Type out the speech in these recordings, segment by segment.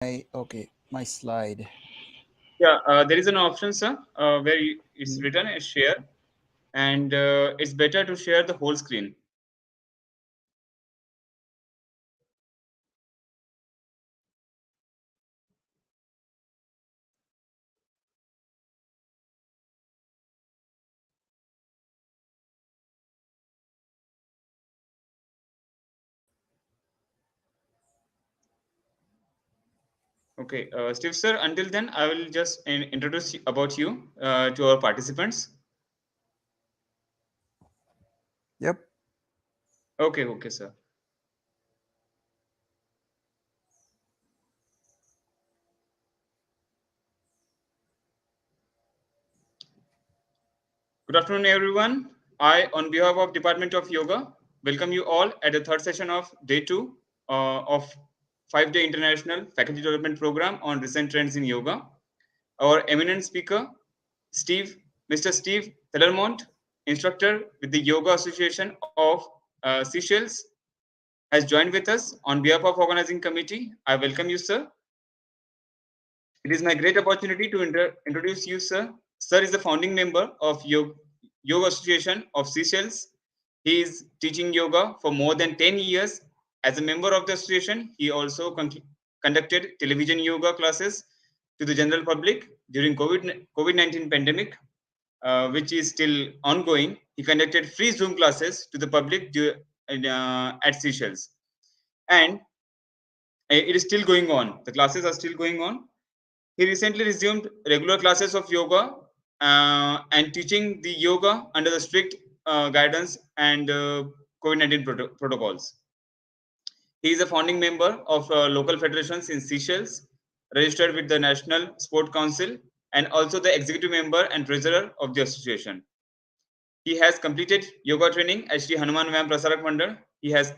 My slide. Yeah, there is an option, sir, where it's written as share, and it's better to share the whole screen. Okay, Steve, sir, until then, I will just introduce about you to our participants. Yep. Okay, sir. Good afternoon, everyone. I, on behalf of Department of Yoga, welcome you all at the third session of day 2 of 5-day International Faculty Development Program on recent trends in yoga. Our eminent speaker, Steve, Mr. Steve Thelermont, instructor with the Yoga Association of Seychelles, has joined with us on behalf of organizing committee. I welcome you, sir. It is my great opportunity to introduce you, sir. Sir is the founding member of Yoga Association of Seychelles. He is teaching yoga for more than 10 years. As a member of the association, he also conducted television yoga classes to the general public during COVID-19 pandemic, which is still ongoing. He conducted free Zoom classes to the public at Seychelles. And it is still going on. The classes are still going on. He recently resumed regular classes of yoga and teaching the yoga under the strict guidance and COVID-19 protocols. He is a founding member of local federations in Seychelles, registered with the National Sport Council, and also the executive member and treasurer of the association. He has completed yoga training at Shree Hanuman Vyayam Prasarak Mandal. He has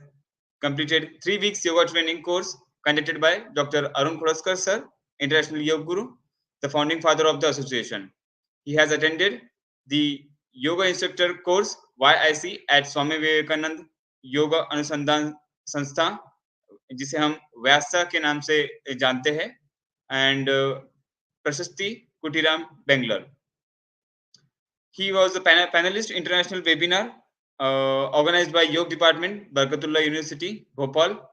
completed 3 weeks yoga training course conducted by Dr. Arun Khuraskar sir, International Yoga Guru, the founding father of the association. He has attended the yoga instructor course YIC at Swami Vivekanand Yoga Anusandhan Sanstha, जिसे हम व्यासा के नाम से जानते हैं, and प्रशस्ति कुटीराम Bangalore. He was a panelist international webinar organized by Yoga Department, Barkatullah University, Bhopal,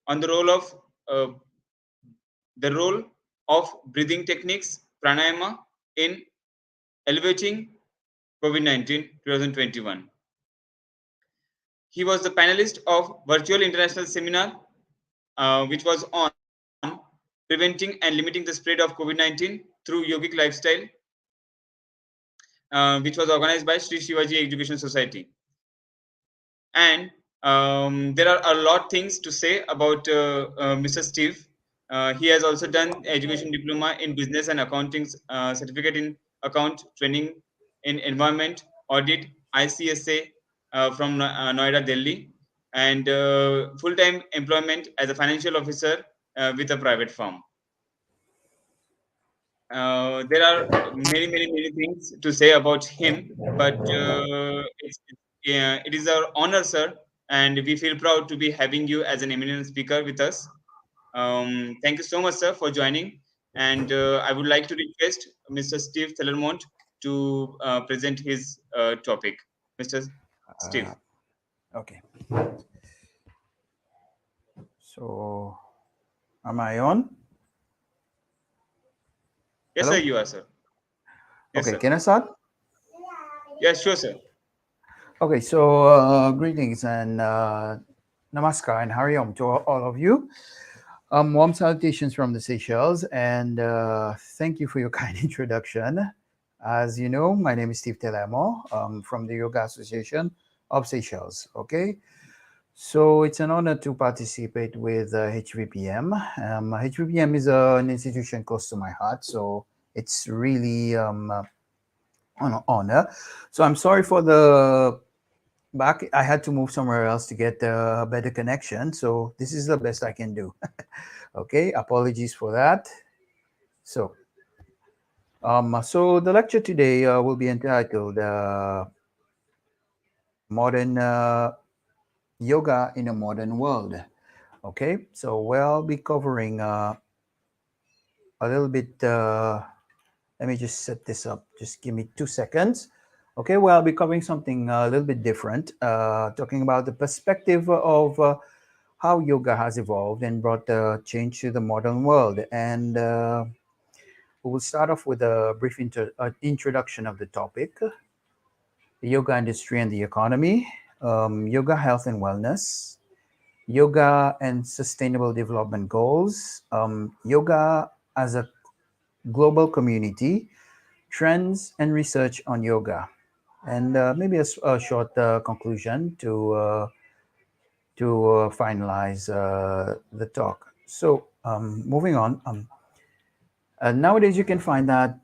on uh, the role of breathing techniques, pranayama, in elevating COVID-19 2021. He was the panelist of virtual international seminar, which was on preventing and limiting the spread of COVID-19 through yogic lifestyle, which was organized by Sri Shivaji Education Society. And there are a lot things to say about Mr. Steve. He has also done education diploma in business and accounting, certificate in account training in environment audit, ICSA from Noida, Delhi, and full-time employment as a financial officer with a private firm. There are many things to say about him, but it is our honor, sir, and we feel proud to be having you as an eminent speaker with us. Thank you so much, sir, for joining. And I would like to request Mr. Steve Thelermont to present his topic. Mr. Steve. Okay. So, am I on? Yes, sir, Hello? you are, sir. Yes, Okay, sir. can I start? Yes, sure, sir. Okay, so greetings and namaskar and hariom to all of you. Warm salutations from the Seychelles, and thank you for your kind introduction. As you know, my name is Steve Telamo from the Yoga Association of Seychelles. Okay, so it's an honor to participate with HVPM. HVPM is an institution close to my heart, so it's really an honor. So I'm sorry for the back. I had to move somewhere else to get a better connection, so this is the best I can do. Okay, apologies for that. So, so the lecture today will be entitled "Modern Yoga in a Modern World." Okay, so we'll be covering a little bit. Let me just set this up. Just give me 2 seconds. Okay, well, I'll be covering something a little bit different, talking about the perspective of how yoga has evolved and brought change to the modern world. And we will start off with a brief introduction of the topic, the yoga industry and the economy, yoga health and wellness, yoga and sustainable development goals, yoga as a global community, trends and research on yoga, and maybe a short conclusion to finalize the talk. So, moving on. Nowadays, you can find that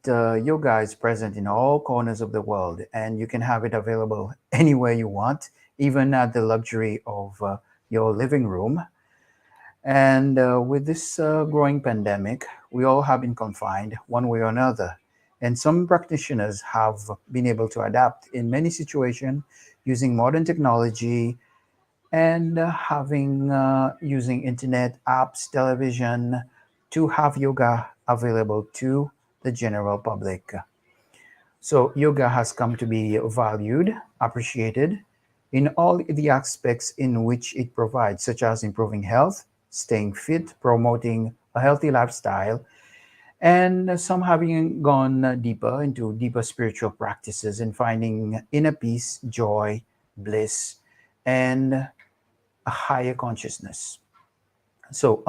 yoga is present in all corners of the world, and you can have it available anywhere you want, even at the luxury of your living room. And with this growing pandemic, we all have been confined one way or another. And some practitioners have been able to adapt in many situations using modern technology and having using internet apps, television to have yoga available to the general public. So yoga has come to be valued, appreciated in all the aspects in which it provides, such as improving health, staying fit, promoting a healthy lifestyle, and some having gone deeper into deeper spiritual practices and finding inner peace, joy, bliss, and a higher consciousness. So,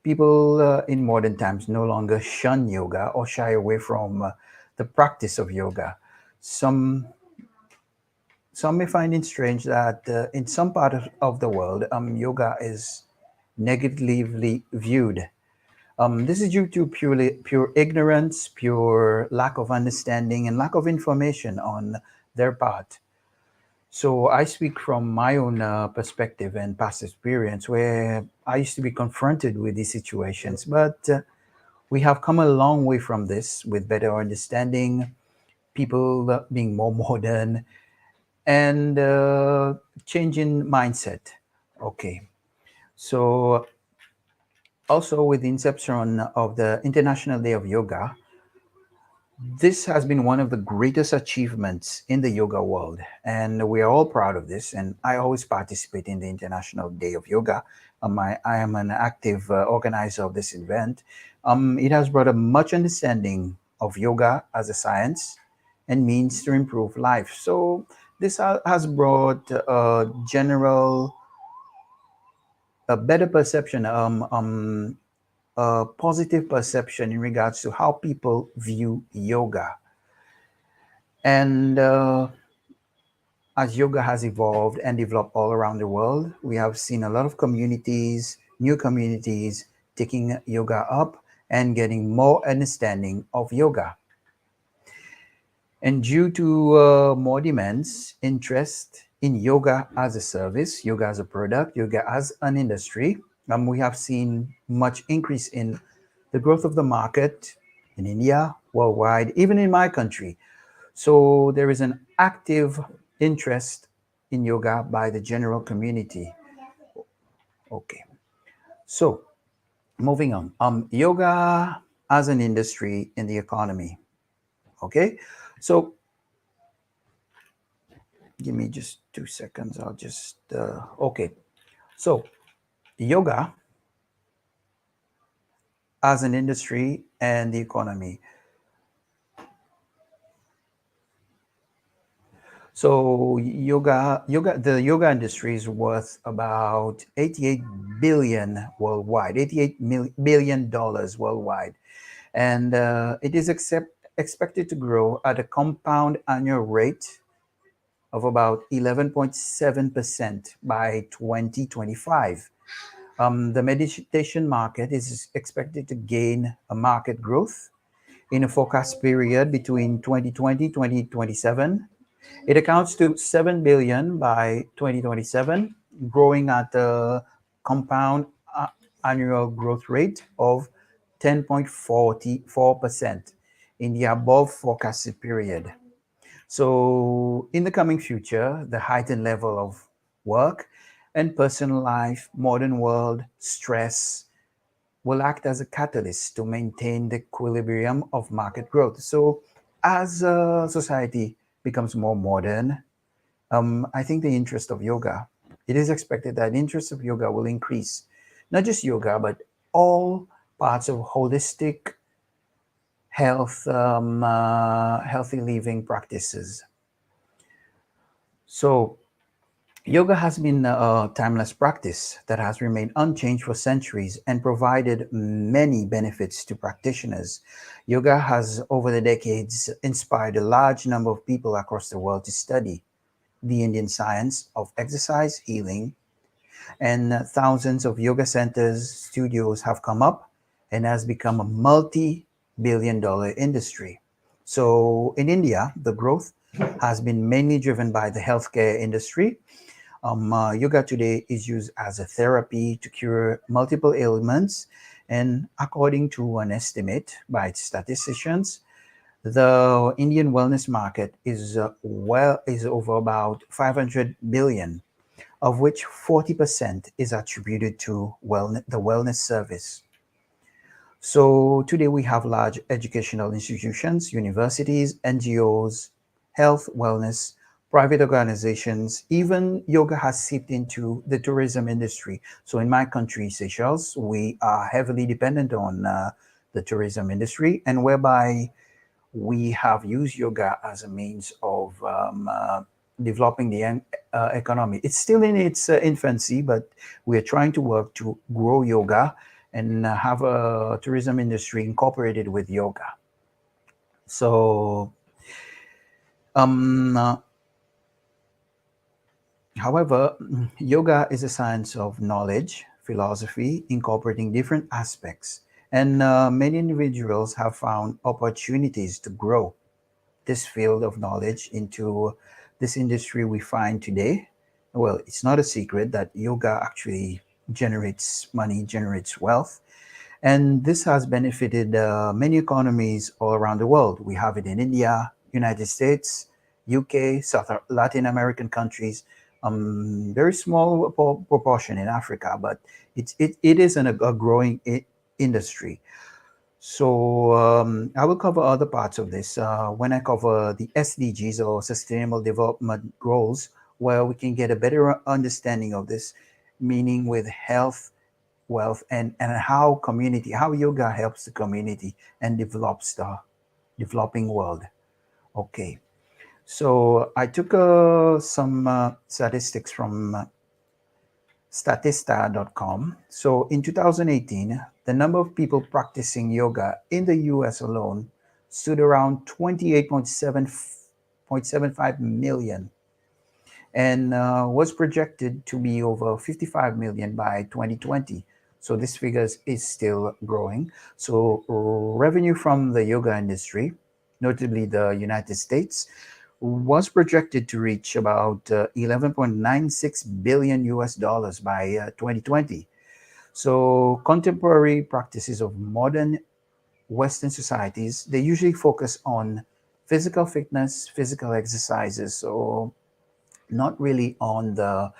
people in modern times no longer shun yoga or shy away from the practice of yoga. Some some may find it strange that in some part of the world, yoga is negatively viewed. This is due to pure ignorance, pure lack of understanding, and lack of information on their part. So I speak from my own perspective and past experience, where I used to be confronted with these situations. But we have come a long way from this with better understanding, people being more modern, and changing mindset. Okay. So also with the inception of the International Day of Yoga, this has been one of the greatest achievements in the yoga world, and we are all proud of this. And I always participate in the International Day of Yoga. I am an active organizer of this event. It has brought a much understanding of yoga as a science and means to improve life. So this has brought a better perception, a positive perception in regards to how people view yoga. And as yoga has evolved and developed all around the world, we have seen a lot of communities, new communities, taking yoga up and getting more understanding of yoga. And due to more demands, interest in yoga as a service, yoga as a product, yoga as an industry, we have seen much increase in the growth of the market in India, worldwide, even in my country. So there is an active interest in yoga by the general community. Okay, so moving on. Yoga as an industry in the economy. Okay, so give me just 2 seconds. I'll just okay. So yoga as an industry and the economy. So the yoga industry is worth about 88 billion worldwide, $88 billion worldwide, and it is expected to grow at a compound annual rate of about 11.7% by 2025. The meditation market is expected to gain a market growth in a forecast period between 2020 2027. It accounts to 7 billion by 2027, growing at a compound annual growth rate of 10.44% in the above forecasted period. So, in the coming future, the heightened level of work and personal life, modern world, stress, will act as a catalyst to maintain the equilibrium of market growth. So, as society becomes more modern, I think the interest of yoga, it is expected that interest of yoga will increase. Not just yoga, but all parts of holistic health, healthy living practices. So, yoga has been a timeless practice that has remained unchanged for centuries and provided many benefits to practitioners. Yoga has, over the decades, inspired a large number of people across the world to study the Indian science of exercise healing, and thousands of yoga centers, studios have come up and has become a multi-billion-dollar industry. So in India, the growth has been mainly driven by the healthcare industry. Yoga today is used as a therapy to cure multiple ailments, and according to an estimate by statisticians, the Indian wellness market is over about 500 billion, of which 40% is attributed to the wellness service. So today we have large educational institutions, universities, NGOs, health, wellness, private organizations. Even yoga has seeped into the tourism industry. So in my country, Seychelles, we are heavily dependent on the tourism industry, and whereby we have used yoga as a means of developing the economy. It's still in its infancy, but we are trying to work to grow yoga and have a tourism industry incorporated with yoga. So, um, uh, however, yoga is a science of knowledge, philosophy, incorporating different aspects. And many individuals have found opportunities to grow this field of knowledge into this industry we find today. Well, it's not a secret that yoga actually generates money, generates wealth, and this has benefited many economies all around the world. We have it in India, United States, UK, Latin American countries, very small proportion in Africa, but it is a growing industry. So I will cover other parts of this when I cover the SDGs or Sustainable Development Goals, where we can get a better understanding of this, meaning with health, wealth, and how yoga helps the community and develops the developing world. Okay, so I took some statistics from Statista.com. So in 2018, the number of people practicing yoga in the US alone stood around 28.75 million and was projected to be over 55 million by 2020. So this figure is still growing. So revenue from the yoga industry, notably the United States, was projected to reach about 11.96 billion US dollars by 2020. So contemporary practices of modern Western societies, they usually focus on physical fitness, physical exercises, so not really on the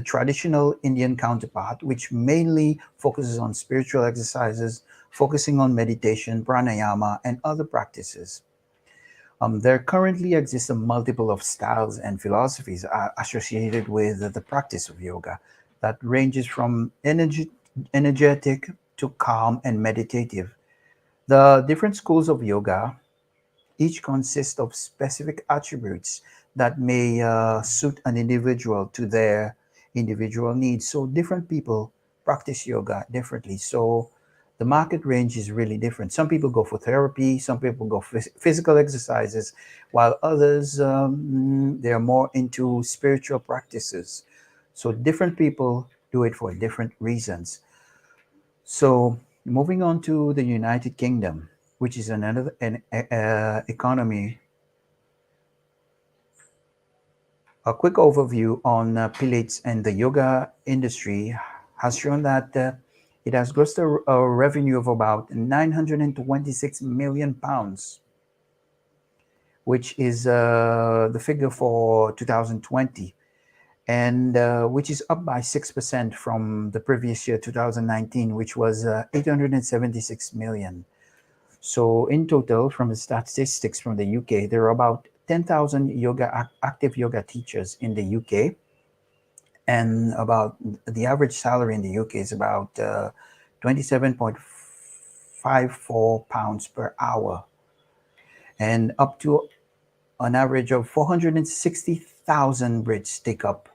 traditional Indian counterpart, which mainly focuses on spiritual exercises, focusing on meditation, pranayama, and other practices. There currently exists a multiple of styles and philosophies associated with the practice of yoga that ranges from energetic to calm and meditative. The different schools of yoga each consist of specific attributes that may suit an individual to their individual needs. So different people practice yoga differently. So the market range is really different. Some people go for therapy, some people go for physical exercises, while others they're more into spiritual practices. So different people do it for different reasons. So moving on to the United Kingdom, which is another economy. A quick overview on Pilates and the yoga industry has shown that it has grossed a revenue of about 926 million pounds, which is the figure for 2020. and which is up by 6% from the previous year, 2019, which was 876 million. So in total, from the statistics from the UK, there are about 10,000 active yoga teachers in the UK, and about the average salary in the UK is about 27.54 pounds per hour, and up to an average of 460,000 Brits take up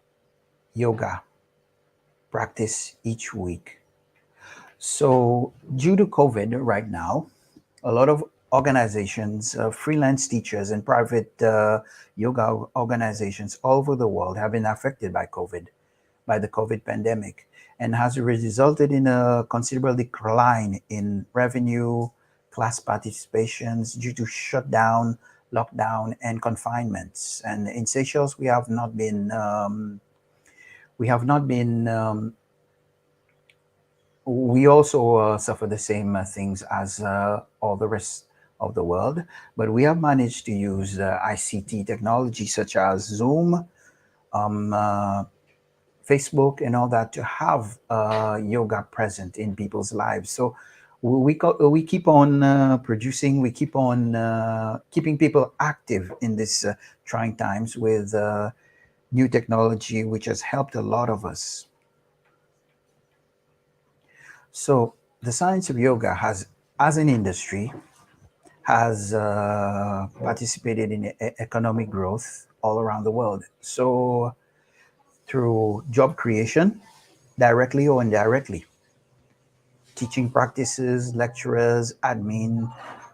yoga practice each week. So, due to COVID right now, a lot of organizations, freelance teachers, and private yoga organizations all over the world have been affected by COVID, by the COVID pandemic, and has resulted in a considerable decline in revenue, class participations due to shutdown, lockdown, and confinements. And in Seychelles, we have not been we also suffer the same things as all the rest of the world, but we have managed to use ICT technology such as Zoom, um, uh, Facebook, and all that to have yoga present in people's lives. So we keep on producing, we keep on keeping people active in this trying times with new technology, which has helped a lot of us. So the science of yoga has, as an industry, has participated in economic growth all around the world. So through job creation, directly or indirectly, teaching practices, lecturers, admin,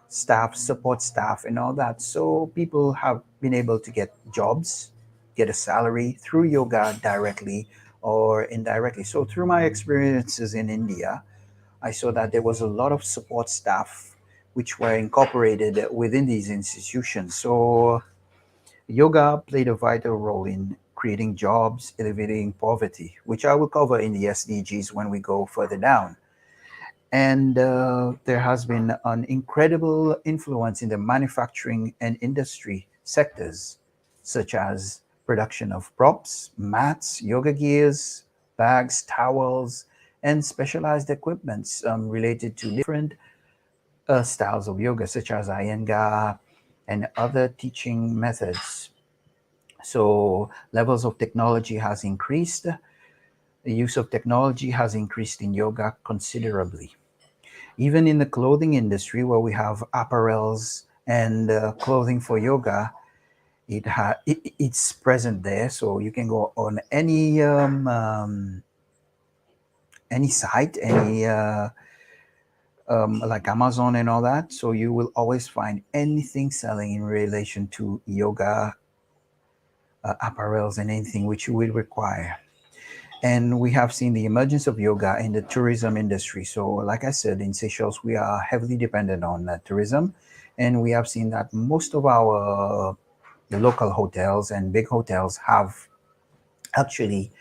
staff, support staff, and all that. So people have been able to get jobs, get a salary through yoga directly or indirectly. So through my experiences in India, I saw that there was a lot of support staff which were incorporated within these institutions. So yoga played a vital role in creating jobs, alleviating poverty, which I will cover in the SDGs when we go further down. And there has been an incredible influence in the manufacturing and industry sectors, such as production of props, mats, yoga gears, bags, towels, and specialized equipments related to different styles of yoga, such as Iyengar and other teaching methods. So levels of technology has increased. The use of technology has increased in yoga considerably. Even in the clothing industry, where we have apparels and clothing for yoga, it's present there. So you can go on any site, any like Amazon and all that. So you will always find anything selling in relation to yoga apparels and anything which you will require. And we have seen the emergence of yoga in the tourism industry. So, like I said, in Seychelles, we are heavily dependent on tourism, and we have seen that most of our the local hotels and big hotels have actually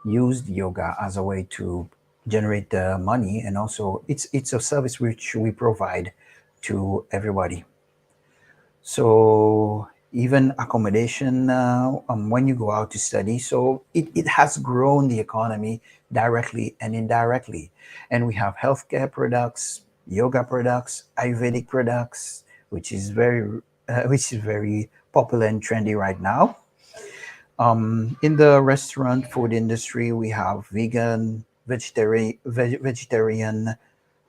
used yoga as a way to generate money, and also it's a service which we provide to everybody. So even accommodation when you go out to study, so it has grown the economy directly and indirectly. And we have healthcare products, yoga products, Ayurvedic products, which is very popular and trendy right now. In the restaurant food industry, we have vegetarian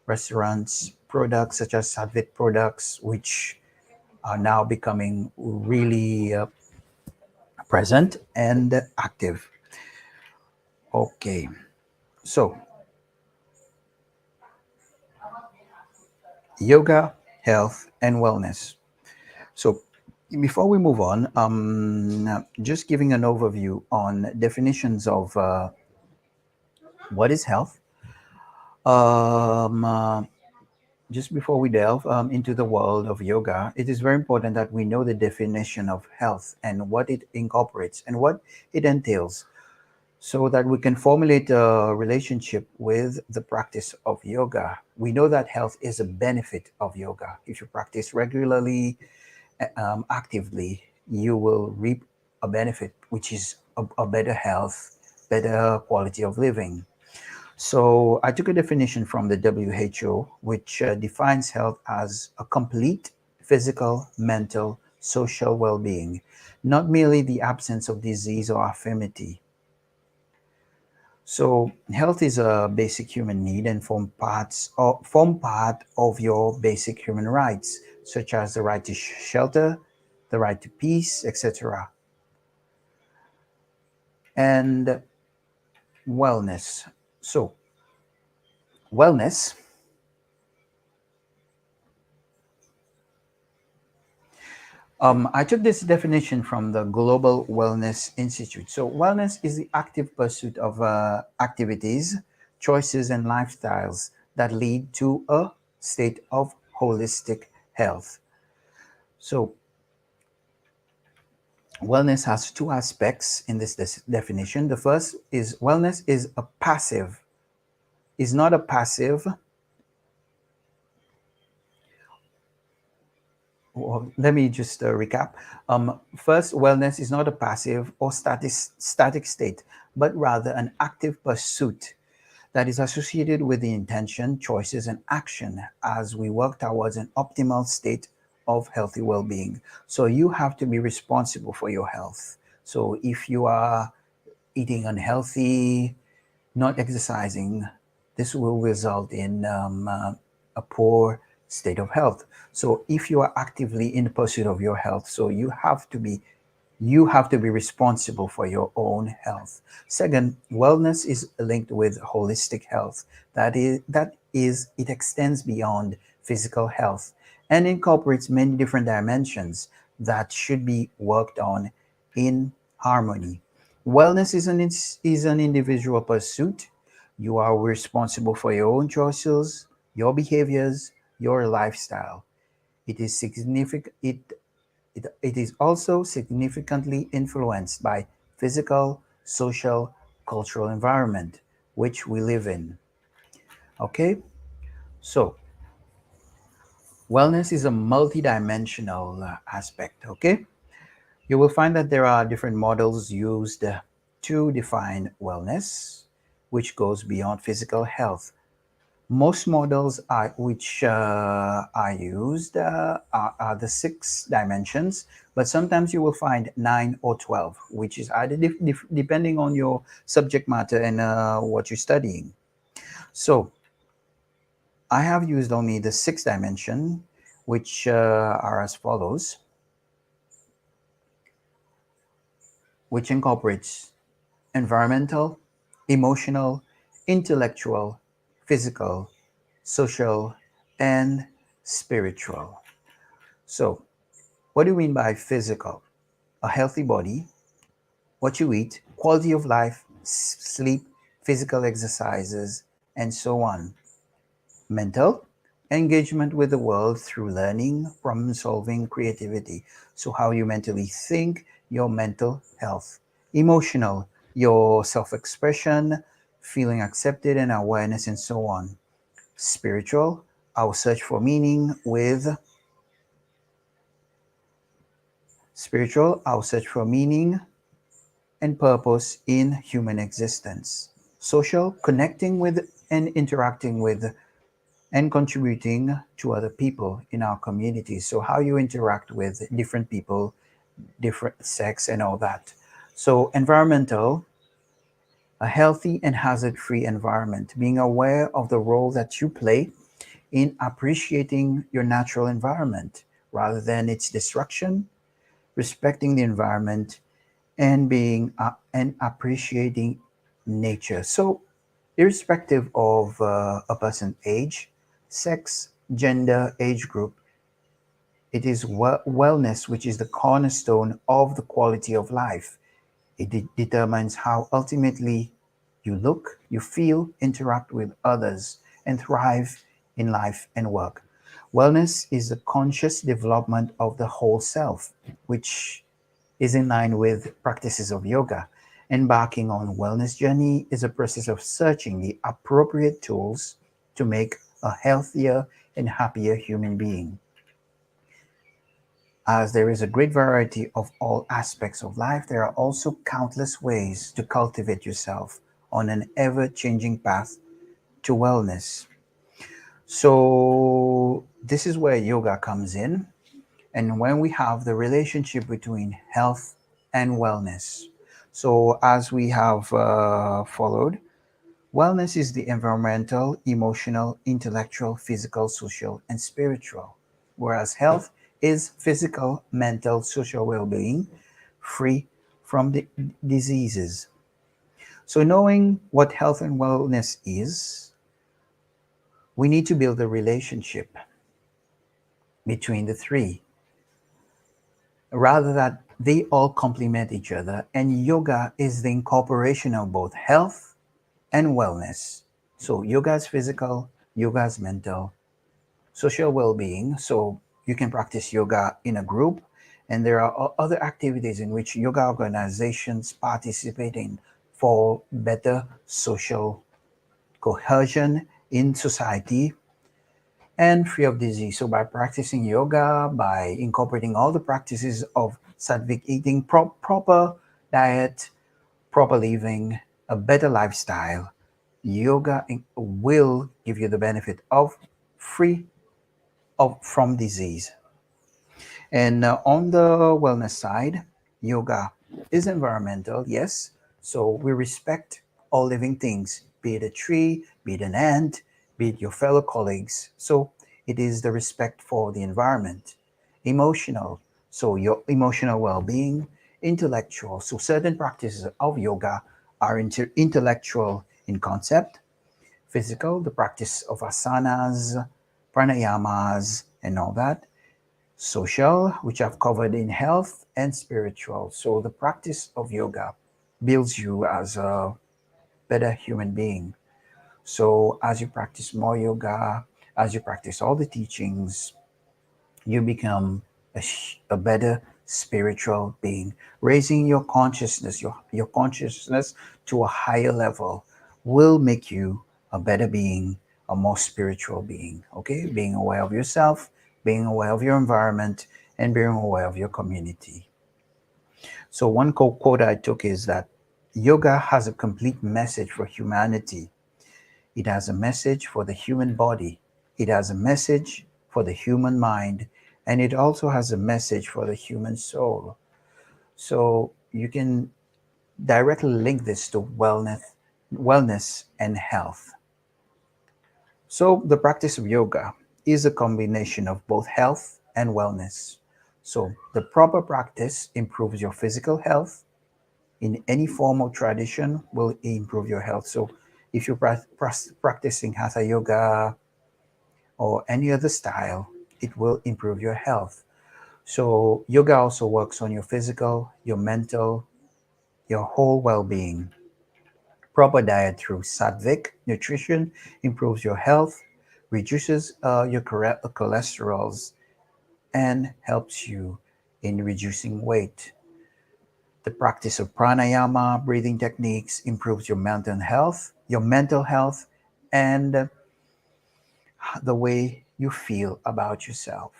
restaurants, products such as Sattvic products, which are now becoming really present and active. Okay, so yoga, health, and wellness. So before we move on, just giving an overview on definitions of what is health. Um, uh, just before we delve into the world of yoga, it is very important that we know the definition of health and what it incorporates and what it entails, so that we can formulate a relationship with the practice of yoga. We know that health is a benefit of yoga. If you practice regularly, actively, you will reap a benefit, which is a better health, better quality of living. So I took a definition from the WHO, which defines health as a complete physical, mental, social well being, not merely the absence of disease or infirmity. So health is a basic human need and form part of your basic human rights, such as the right to shelter, the right to peace, etc. And wellness. So wellness, I took this definition from the Global Wellness Institute. So wellness is the active pursuit of activities, choices, and lifestyles that lead to a state of holistic health. So wellness has two aspects in this definition. The first is wellness is a passive, is not a passive. Well, let me just recap. First, wellness is not a passive or static state, but rather an active pursuit that is associated with the intention, choices, and action as we work towards an optimal state of healthy well being. So, you have to be responsible for your health. So, if you are eating unhealthy, not exercising, this will result in a poor state of health. So if you are actively in pursuit of your health, so you have to be responsible for your own health. Second, wellness is linked with holistic health. That is it extends beyond physical health and incorporates many different dimensions that should be worked on in harmony. Wellness is an individual pursuit. You are responsible for your own choices, your behaviors, your lifestyle. It is significant. It is also significantly influenced by physical, social, cultural environment which we live in. Okay, so wellness is a multidimensional aspect. Okay, you will find that there are different models used to define wellness, which goes beyond physical health. Most models which are used are the six dimensions, but sometimes you will find 9 or 12, which is either depending on your subject matter and what you're studying. So I have used only the six dimension, which are as follows, which incorporates environmental, emotional, intellectual, physical, social, and spiritual. So, what do you mean by physical? A healthy body, what you eat, quality of life, sleep, physical exercises, and so on. Mental, engagement with the world through learning, problem solving, creativity. So, how you mentally think, your mental health. Emotional, your self expression, feeling accepted and awareness, and so on. Spiritual, our search for meaning with spiritual, our search for meaning and purpose in human existence. Social, connecting with and interacting with and contributing to other people in our communities. So, how you interact with different people, different sex, and all that. So, environmental, a healthy and hazard free environment, being aware of the role that you play in appreciating your natural environment rather than its destruction, respecting the environment, and being and appreciating nature. So, irrespective of a person's age, sex, gender, age group, it is wellness which is the cornerstone of the quality of life. It determines how ultimately you look, you feel, interact with others, and thrive in life and work. Wellness is the conscious development of the whole self, which is in line with practices of yoga. Embarking on wellness journey is a process of searching the appropriate tools to make a healthier and happier human being. As there is a great variety of all aspects of life, there are also countless ways to cultivate yourself on an ever changing path to wellness. So, this is where yoga comes in, and when we have the relationship between health and wellness. So, as we have followed, wellness is the environmental, emotional, intellectual, physical, social, and spiritual, whereas health is physical, mental, social well being, free from diseases. So, knowing what health and wellness is, we need to build a relationship between the three, rather that they all complement each other. And yoga is the incorporation of both health and wellness. So, yoga is physical, yoga is mental, social well-being. So you can practice yoga in a group, and there are other activities in which yoga organizations participate in for better social cohesion in society and free of disease. So by practicing yoga, by incorporating all the practices of sattvic eating, proper diet, proper living, a better lifestyle, yoga will give you the benefit of free of from disease. And on the wellness side, yoga is environmental, yes. So we respect all living things, be it a tree, be it an ant, be it your fellow colleagues. So it is the respect for the environment. Emotional, so your emotional well being. Intellectual, so certain practices of yoga are intellectual in concept. Physical, the practice of asanas, pranayamas, and all that. Social, which I've covered in health, and spiritual. So the practice of yoga builds you as a better human being. So as you practice more yoga, as you practice all the teachings, you become a better spiritual being. Raising your consciousness to a higher level will make you a better being, a more spiritual being. Okay, being aware of yourself, being aware of your environment, and being aware of your community. So one quote I took is that yoga has a complete message for humanity. It has a message for the human body. It has a message for the human mind. And it also has a message for the human soul. So you can directly link this to wellness and health. So the practice of yoga is a combination of both health and wellness. So the proper practice improves your physical health. In any form of tradition will improve your health. So if you're practicing hatha yoga or any other style, it will improve your health. So yoga also works on your physical, your mental, your whole well-being. Proper diet through sattvic nutrition improves your health, reduces your cholesterols, and helps you in reducing weight. The practice of pranayama, breathing techniques, improves your mental health, and the way you feel about yourself.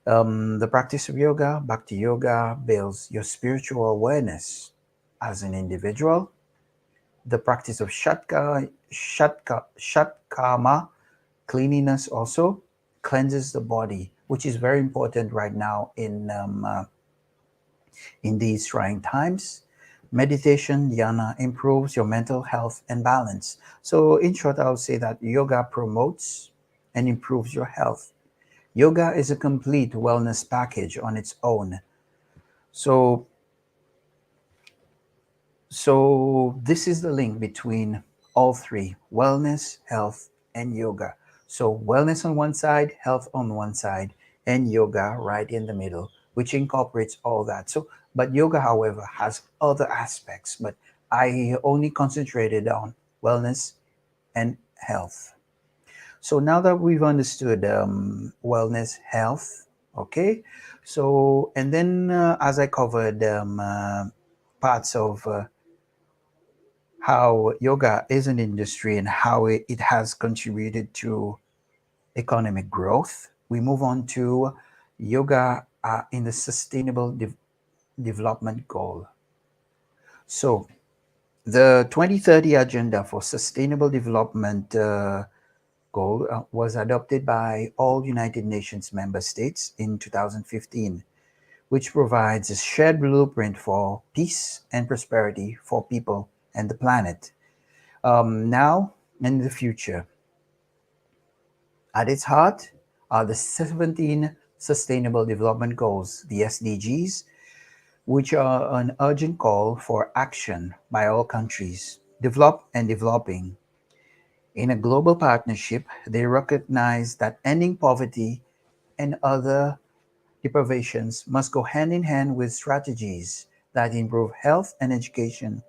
The practice of yoga, bhakti yoga, builds your spiritual awareness as an individual. The practice of shatkama, cleanliness also, cleanses the body, which is very important right now in these trying times. Meditation, dhyana, improves your mental health and balance. So, in short, I would say that yoga promotes and improves your health. Yoga is a complete wellness package on its own. So, so this is the link between all three: wellness, health, and yoga. So, wellness on one side, health on one side, and yoga right in the middle, which incorporates all that. So, but yoga, however, has other aspects, but I only concentrated on wellness and health. So now that we've understood wellness, health, okay. So and then as I covered parts of how yoga is an industry and how it has contributed to economic growth, we move on to yoga in the Sustainable Development Goal. So, the 2030 Agenda for Sustainable Development Goal was adopted by all United Nations member states in 2015, which provides a shared blueprint for peace and prosperity for people and the planet, now and in the future. At its heart are the 17 Sustainable Development Goals, the SDGs, which are an urgent call for action by all countries, developed and developing. In a global partnership, they recognize that ending poverty and other deprivations must go hand in hand with strategies that improve health and education,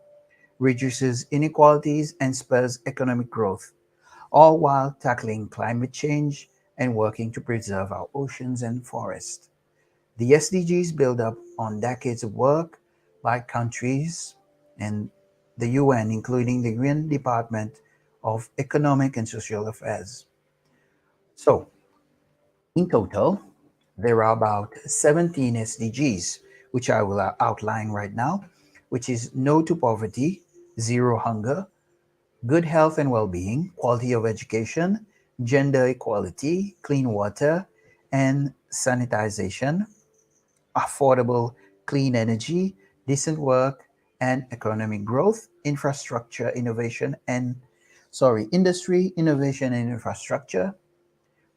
reduces inequalities, and spurs economic growth, all while tackling climate change and working to preserve our oceans and forests. The SDGs build up on decades of work by countries and the UN, including the UN Department of Economic and Social Affairs. So, in total, there are about 17 SDGs, which I will outline right now, which is no to poverty, zero hunger, good health and well being, quality of education, gender equality, clean water and sanitization, affordable clean energy, decent work and economic growth, infrastructure innovation and industry innovation and infrastructure,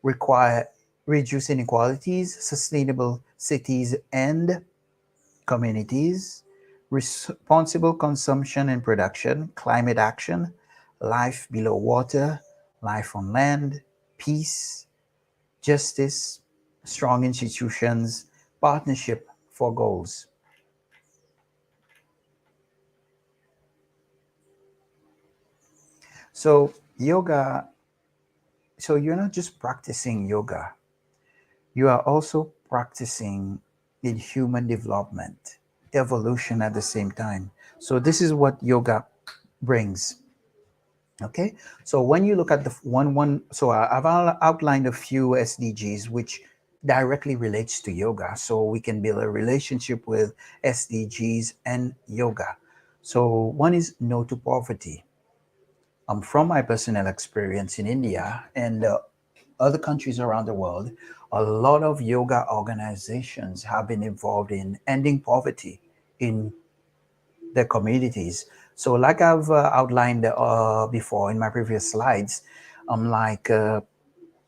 require reduce inequalities, sustainable cities and communities, responsible consumption and production, climate action, life below water, life on land, peace, justice, strong institutions, partnership for goals. So, yoga, so you're not just practicing yoga, you are also practicing in human development, evolution at the same time. So, this is what yoga brings. Okay, so when you look at the so I've outlined a few SDGs which directly relates to yoga, so we can build a relationship with SDGs and yoga. So one is no to poverty. From my personal experience in India and other countries around the world, a lot of yoga organizations have been involved in ending poverty in their communities. So, like I've outlined before in my previous slides, like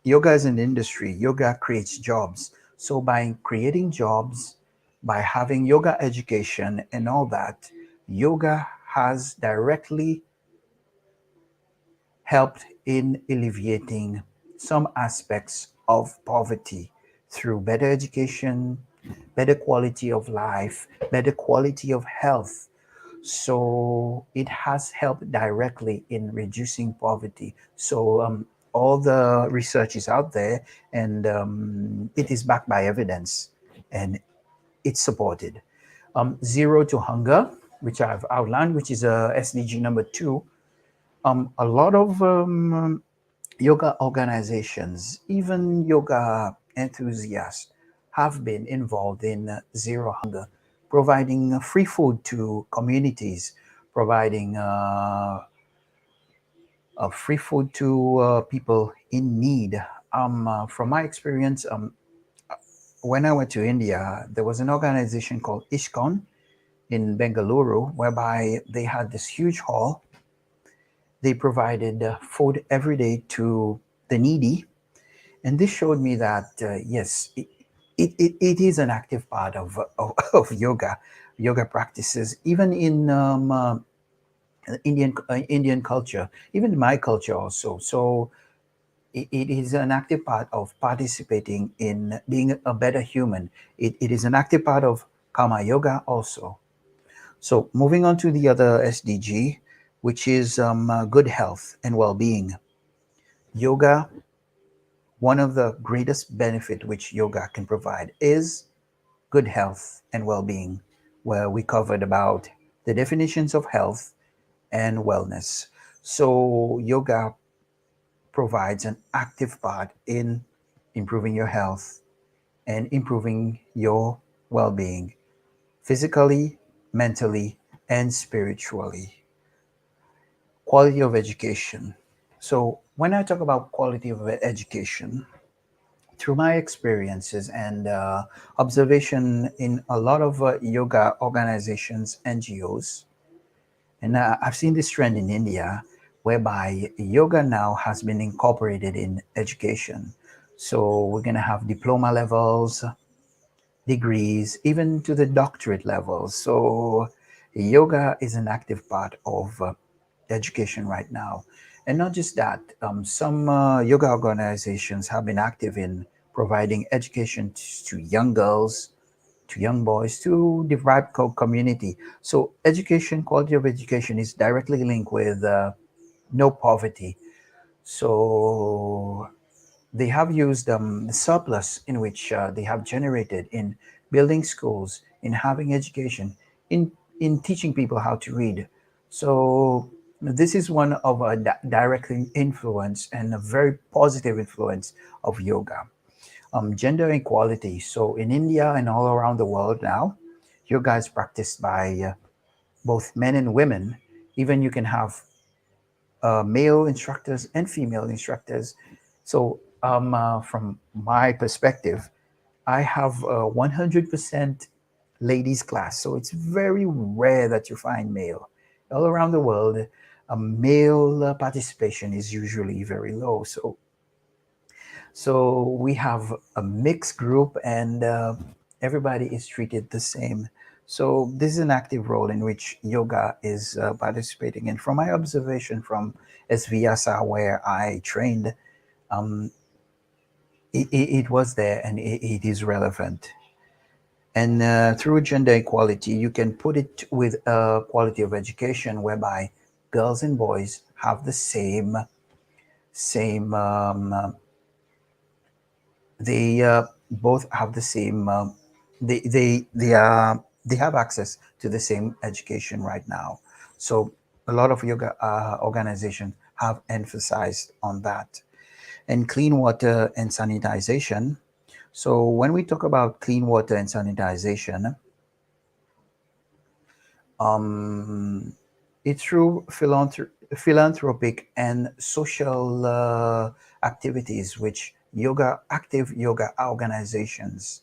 yoga is an industry. Yoga creates jobs. So, by creating jobs, by having yoga education and all that, yoga has directly helped in alleviating some aspects of poverty through better education, better quality of life, better quality of health. So it has helped directly in reducing poverty. So all the research is out there and it is backed by evidence and it's supported. Zero to hunger, which I've outlined, which is SDG number 2. A lot of yoga organizations, even yoga enthusiasts, have been involved in zero hunger, providing free food to communities, providing free food to people in need. From my experience, when I went to India, there was an organization called ISKCON in Bengaluru, whereby they had this huge hall. They provided food every day to the needy. And this showed me that, yes, it is an active part of yoga practices, even in Indian culture, even my culture also. So it is an active part of participating in being a better human. It is an active part of karma yoga also. So moving on to the other SDG, which is good health and well-being. Yoga, one of the greatest benefit which yoga can provide is good health and well-being, where we covered about the definitions of health and wellness. So yoga provides an active part in improving your health and improving your well being physically, mentally, and spiritually. Quality of education. So, when I talk about quality of education, through my experiences and observation in a lot of yoga organizations, NGOs, and I've seen this trend in India whereby yoga now has been incorporated in education. So we're going to have diploma levels, degrees, even to the doctorate levels. So yoga is an active part of education right now. And not just that, some yoga organizations have been active in providing education to young girls, to young boys, to the ripe community. So education, quality of education is directly linked with no poverty. So they have used the surplus in which they have generated in building schools, in having education, in teaching people how to read. So this is one of a direct influence and a very positive influence of yoga. Gender equality. So in India and all around the world now, yoga is practiced by both men and women. Even you can have male instructors and female instructors. So, from my perspective, I have a 100% ladies class. So it's very rare that you find male. All around the world, male participation is usually very low. So we have a mixed group, and everybody is treated the same. So this is an active role in which yoga is participating in. From my observation from SVSA, where I trained, um, it was there and it is relevant. And through gender equality, you can put it with quality of education, whereby girls and boys have the same they both have the same they have access to the same education right now. So a lot of yoga organizations have emphasized on that. And clean water and sanitization. So when we talk about clean water and sanitization, um, it's through philanthropic and social activities which active yoga organizations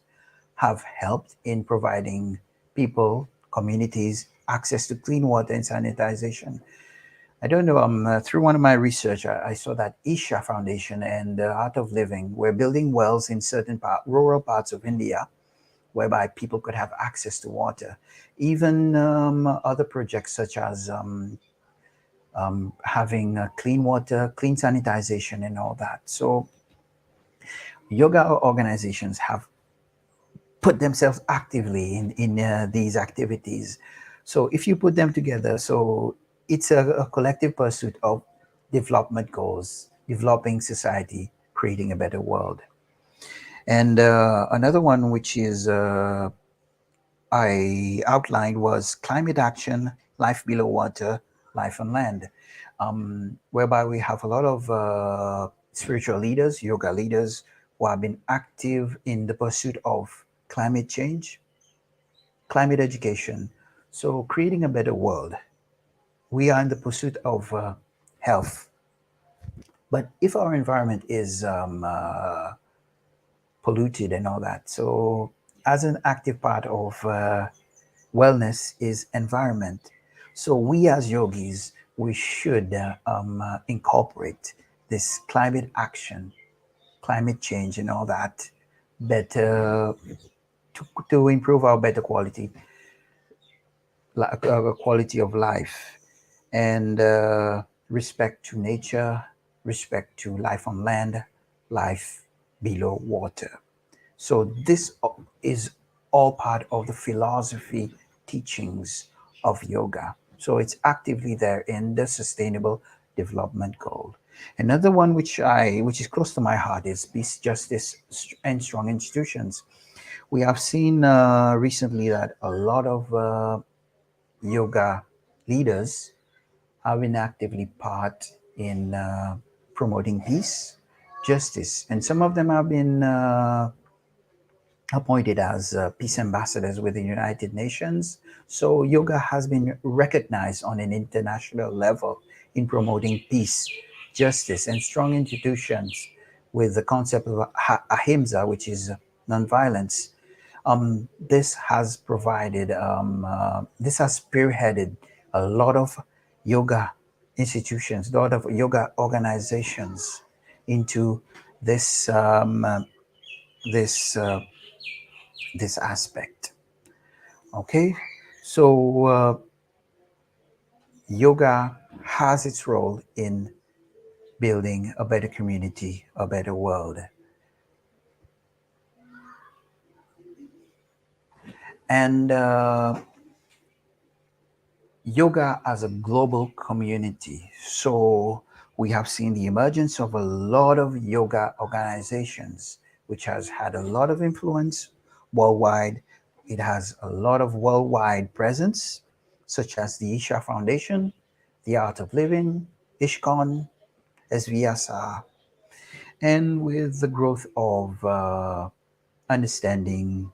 have helped in providing people, communities, access to clean water and sanitization. I don't know. Through one of my research, I saw that Isha Foundation and Art of Living were building wells in certain rural parts of India, whereby people could have access to water. Even other projects such as having clean water, clean sanitization, and all that. So yoga organizations have put themselves actively in these activities. So if you put them together, so it's a collective pursuit of development goals, developing society, creating a better world. And another one which is I outlined was climate action, life below water, life on land, whereby we have a lot of spiritual leaders, yoga leaders, who have been active in the pursuit of climate change, climate education. So, creating a better world. We are in the pursuit of health. But if our environment is polluted and all that, so as an active part of wellness is environment. So we as yogis, we should incorporate this climate action, climate change, and all that better to improve our better quality of life and respect to nature, respect to life on land, life below water. So this is all part of the philosophy teachings of yoga. So it's actively there in the sustainable development goal. Another one which is close to my heart is peace, justice, and strong institutions. We have seen recently that a lot of yoga leaders have been actively part in promoting peace, justice, and some of them have been appointed as peace ambassadors with the United Nations. So yoga has been recognized on an international level in promoting peace, justice, and strong institutions with the concept of ahimsa, which is nonviolence. This has spearheaded a lot of yoga institutions, a lot of yoga organizations into this this this aspect. Okay, so yoga has its role in building a better community, a better world, and yoga as a global community. So we have seen the emergence of a lot of yoga organizations, which has had a lot of influence worldwide. It has a lot of worldwide presence, such as the Isha Foundation, the Art of Living, ISKCON, SVSR, and with the growth of understanding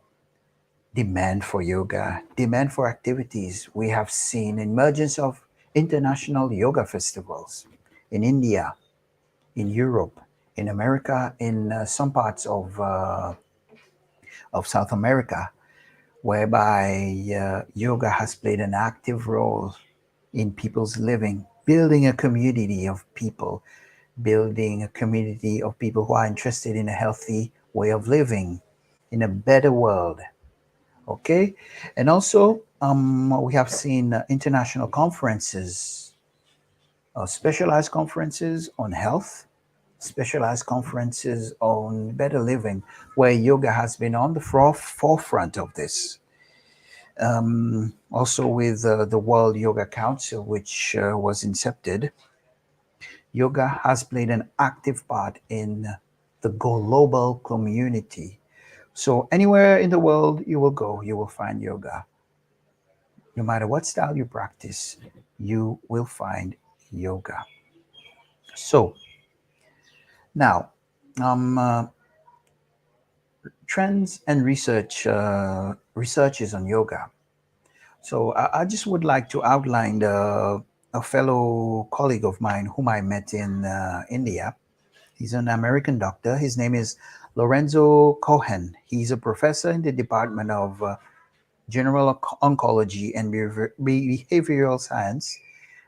demand for yoga, demand for activities. We have seen emergence of international yoga festivals in India, in Europe, in America, in some parts of South America, whereby yoga has played an active role in people's living, building a community of people, building a community of people who are interested in a healthy way of living, in a better world. Okay, and also we have seen international conferences, specialized conferences on health, specialized conferences on better living, where yoga has been on the forefront of this. Also, with the World Yoga Council, which was incepted, yoga has played an active part in the global community. So, anywhere in the world you will go, you will find yoga. No matter what style you practice, you will find yoga. So now, um, uh, trends and researches on yoga. So I just would like to outline a fellow colleague of mine whom I met in India. He's an American doctor. His name is Lorenzo Cohen. He's a professor in the Department of General Oncology and Behavioral Science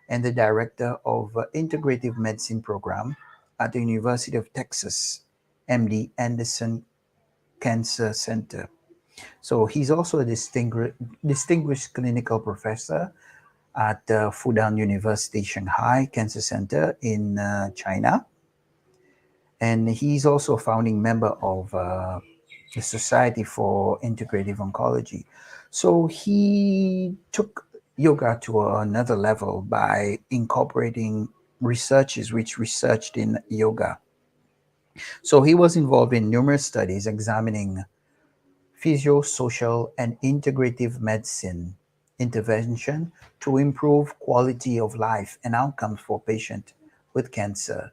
and the director of Integrative Medicine Program at the University of Texas, MD Anderson Cancer Center. So he's also a distinguished clinical professor at Fudan University Shanghai Cancer Center in China. And he's also a founding member of the Society for Integrative Oncology. So he took yoga to another level by incorporating researchers which researched in yoga. So he was involved in numerous studies examining physio-social and integrative medicine intervention to improve quality of life and outcomes for patients with cancer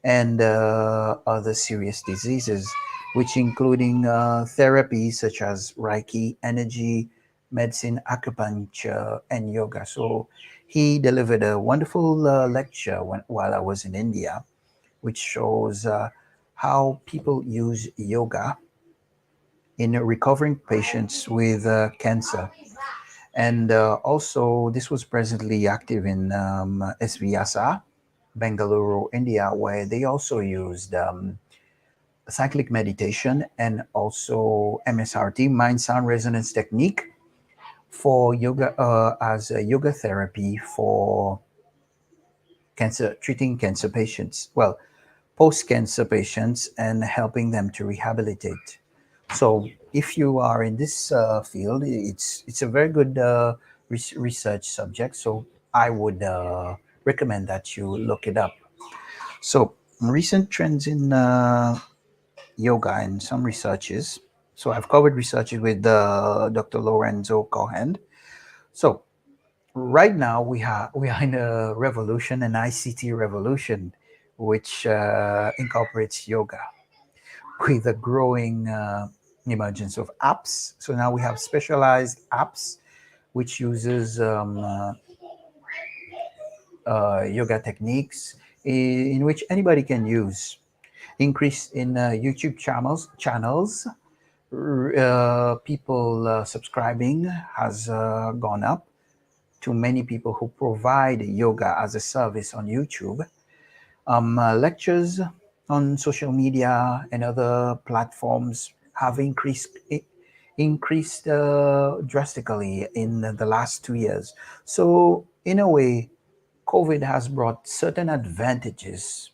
and other serious diseases, which including therapies such as Reiki, energy, medicine, acupuncture, and yoga. So he delivered a wonderful lecture while I was in India, which shows how people use yoga in recovering patients with cancer. And also, this was presently active in SVSR, Bengaluru, India, where they also used cyclic meditation and also MSRT, mind sound resonance technique, for yoga as a yoga therapy for cancer, treating cancer patients. Well, post-cancer patients and helping them to rehabilitate. So, if you are in this field, it's a very good research subject. So, I would recommend that you look it up. So, recent trends in yoga and some researches. So, I've covered researches with Dr. Lorenzo Cohen. So, right now we are in a revolution, an ICT revolution, which incorporates yoga with a growing emergence of apps. So now we have specialized apps which uses yoga techniques in which anybody can use. Increase in YouTube channels. People subscribing has gone up to many people who provide yoga as a service on YouTube. Lectures on social media and other platforms have increased drastically in the last 2 years. So in a way, COVID has brought certain advantages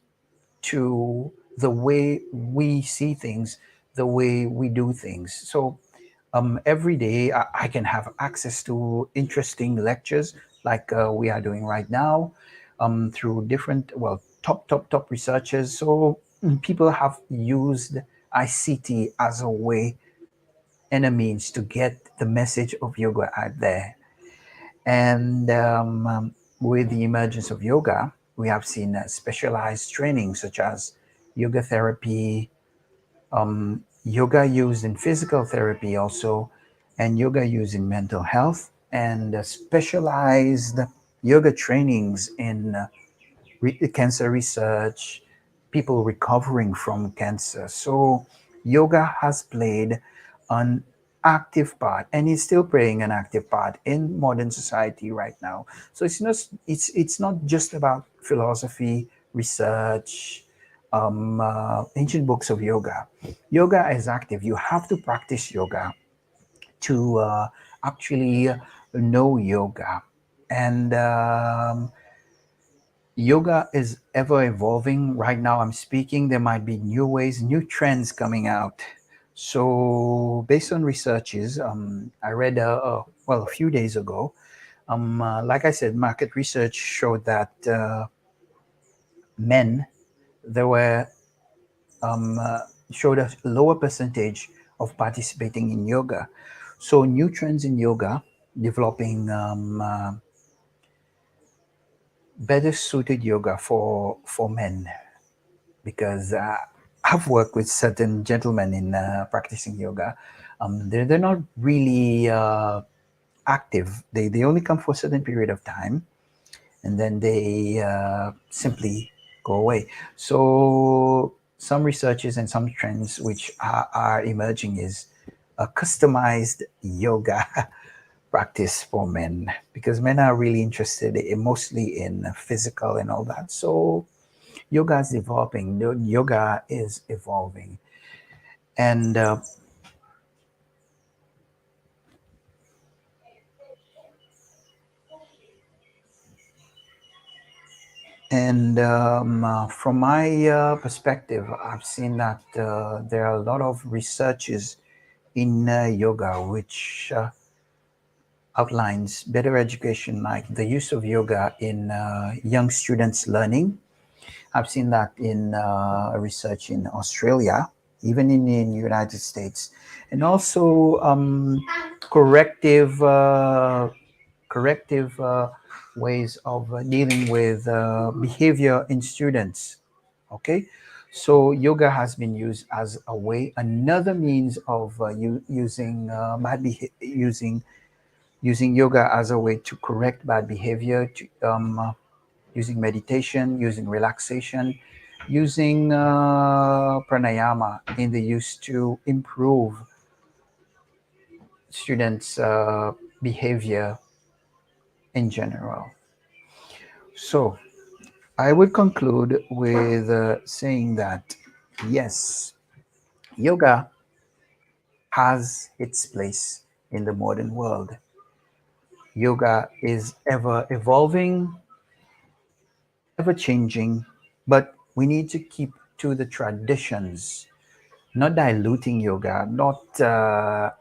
to the way we see things, the way we do things. So every day I can have access to interesting lectures like we are doing right now through different, well, top researchers. So people have used ICT as a way and a means to get the message of yoga out there. And with the emergence of yoga, we have seen specialized training such as yoga therapy, yoga used in physical therapy also, and yoga used in mental health, and specialized yoga trainings in cancer research, people recovering from cancer. So yoga has played an active part and is still playing an active part in modern society right now. So it's not just about philosophy, research, ancient books of yoga. Yoga is active. You have to practice yoga to actually know yoga. And yoga is ever evolving. Right now, I'm speaking, there might be new ways, new trends coming out. So, based on researches, I read, well, a few days ago, like I said, market research showed that men, there were showed a lower percentage of participating in yoga. So new trends in yoga developing better suited yoga for men because I've worked with certain gentlemen in practicing yoga. They're not really active. They only come for a certain period of time and then they simply go away. So some researches and some trends which are emerging is a customized yoga practice for men because men are really interested mostly in physical and all that. So yoga is developing. Yoga is evolving, and from my perspective, I've seen that there are a lot of researches in yoga which outlines better education, like the use of yoga in young students' learning. I've seen that in research in Australia, even in the United States, and also corrective corrective ways of dealing with behavior in students. Okay, so yoga has been used as a way, another means of using using yoga as a way to correct bad behavior, using meditation, using relaxation, using pranayama in the use to improve students' behavior in general. So I would conclude with saying that yes, yoga has its place in the modern world. Yoga is ever evolving, ever changing, but we need to keep to the traditions, not diluting yoga, not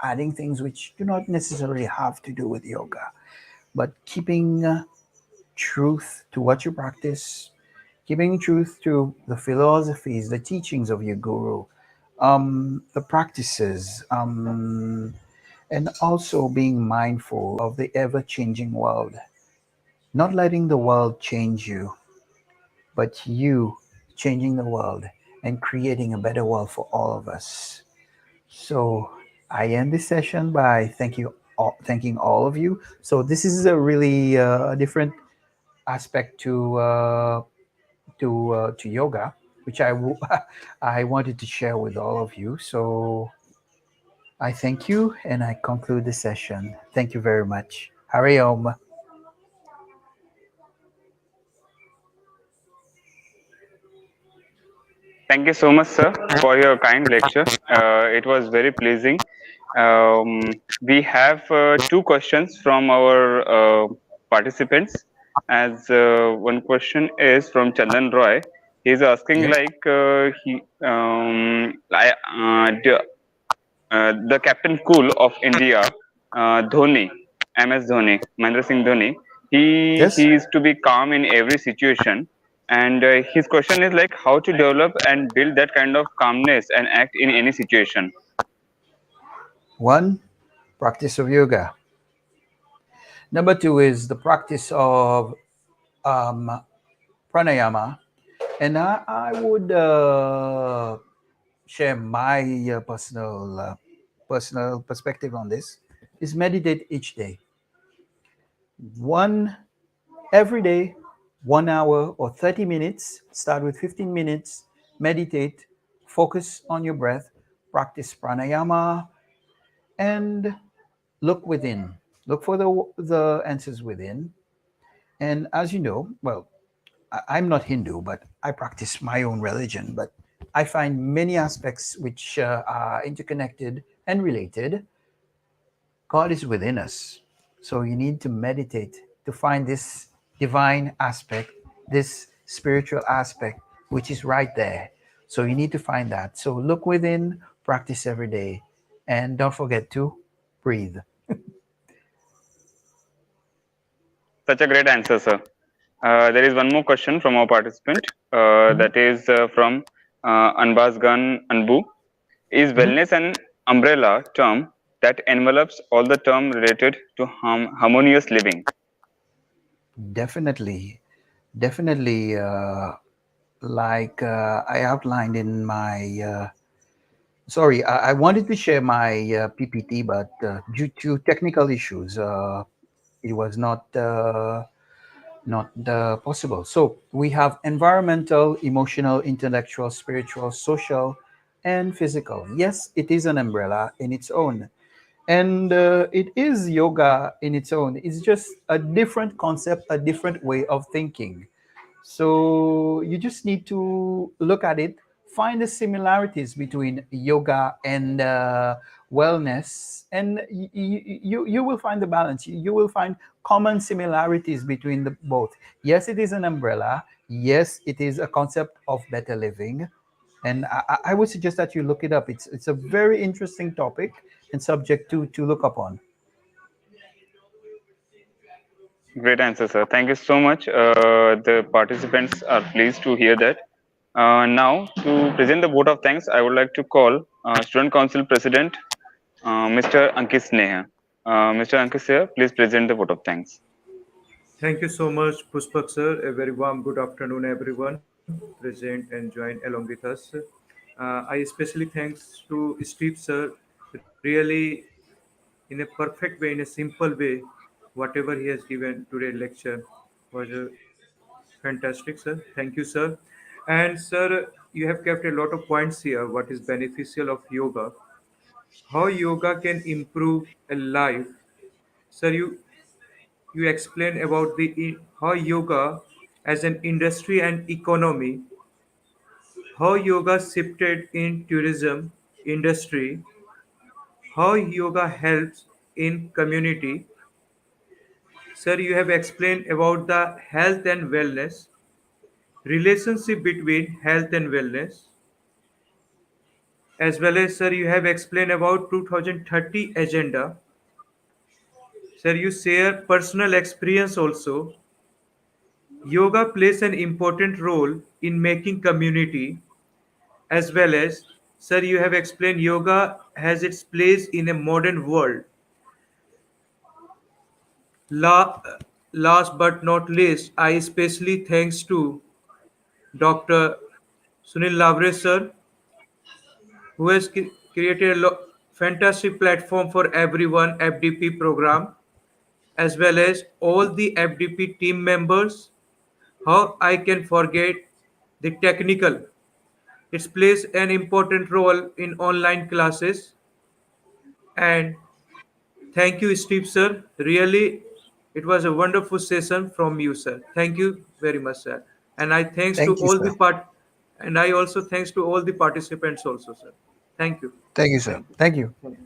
adding things which do not necessarily have to do with yoga, but keeping truth to what you practice, keeping truth to the philosophies, the teachings of your guru, the practices, and also being mindful of the ever changing world, not letting the world change you, but you changing the world and creating a better world for all of us. So I end this session by thanking all of you. So this is a really different aspect to yoga, which I wanted to share with all of you. So I thank you and I conclude the session. Thank you very much. Hari Om. Thank you so much, sir, for your kind lecture. It was very pleasing. We have two questions from our participants. As one question is from Chandan Roy. He's asking Yep. like the captain cool of India, Dhoni, MS Dhoni, Mahendra Singh Dhoni. Yes. He is to be calm in every situation, and his question is like how to develop and build that kind of calmness and act in any situation. One, practice of yoga. Number two is the practice of um, pranayama. And I would share my personal perspective on this. Is meditate each day. One every day, 1 hour or 30 minutes. Start with 15 minutes. Meditate. Focus on your breath. Practice pranayama and look within. Look for the answers within. And as you know, well, I'm not Hindu, but I practice my own religion. But I find many aspects which are interconnected and related. God is within us. So you need to meditate to find this divine aspect, this spiritual aspect, which is right there. So you need to find that. So look within, practice every day, and don't forget to breathe. Such a great answer, sir. There is one more question from our participant. Mhm, That is from Anbazgan Anbu. Is mhm. wellness an umbrella term that envelops all the term related to harmonious living? Definitely, definitely. Like I outlined in my sorry, I wanted to share my PPT, but due to technical issues, it was not possible. So we have environmental, emotional, intellectual, spiritual, social, and physical. Yes, it is an umbrella in its own, and it is yoga in its own. It's just a different concept, a different way of thinking. So you just need to look at it, find the similarities between yoga and wellness, and you will find the balance. You will find common similarities between the both. Yes, it is an umbrella. Yes, it is a concept of better living, and I would suggest that you look it up. It's a very interesting topic and subject to look upon. Great answer, sir. Thank you so much. The participants are pleased to hear that. Now, to present the vote of thanks, I would like to call Student Council President, Mr. Ankit Sneha. Mr. Ankit sir, please present the vote of thanks. Thank you so much, Pushpak sir. A very warm good afternoon, everyone present and join along with us. I especially thanks to Steve sir. Really, in a perfect way, in a simple way, whatever he has given today lecture was fantastic, sir. Thank you, sir. And sir, you have kept a lot of points here. What is beneficial of yoga? How yoga can improve a life? Sir, you explain about how yoga as an industry and economy, how yoga shifted in tourism industry, how yoga helps in community. Sir, you have explained about the health and wellness, relationship between health and wellness, as well as sir you have explained about 2030 agenda. Sir, you share personal experience also. Yoga plays an important role in making community, as well as sir you have explained yoga has its place in a modern world. La- Last but not least, I especially thanks to Dr. Sunil Lavre sir, who has created fantastic platform for everyone FDP program as well as all the FDP team members. How I can forget the technical? It plays an important role in online classes. And thank you, Steve sir. Really, it was a wonderful session from you, sir. Thank you very much, sir. And I thanks to Thank you, all the sir. part, and I also thanks to all the participants also, sir. Thank you. Thank you, sir. Thank you. Thank you. Thank you.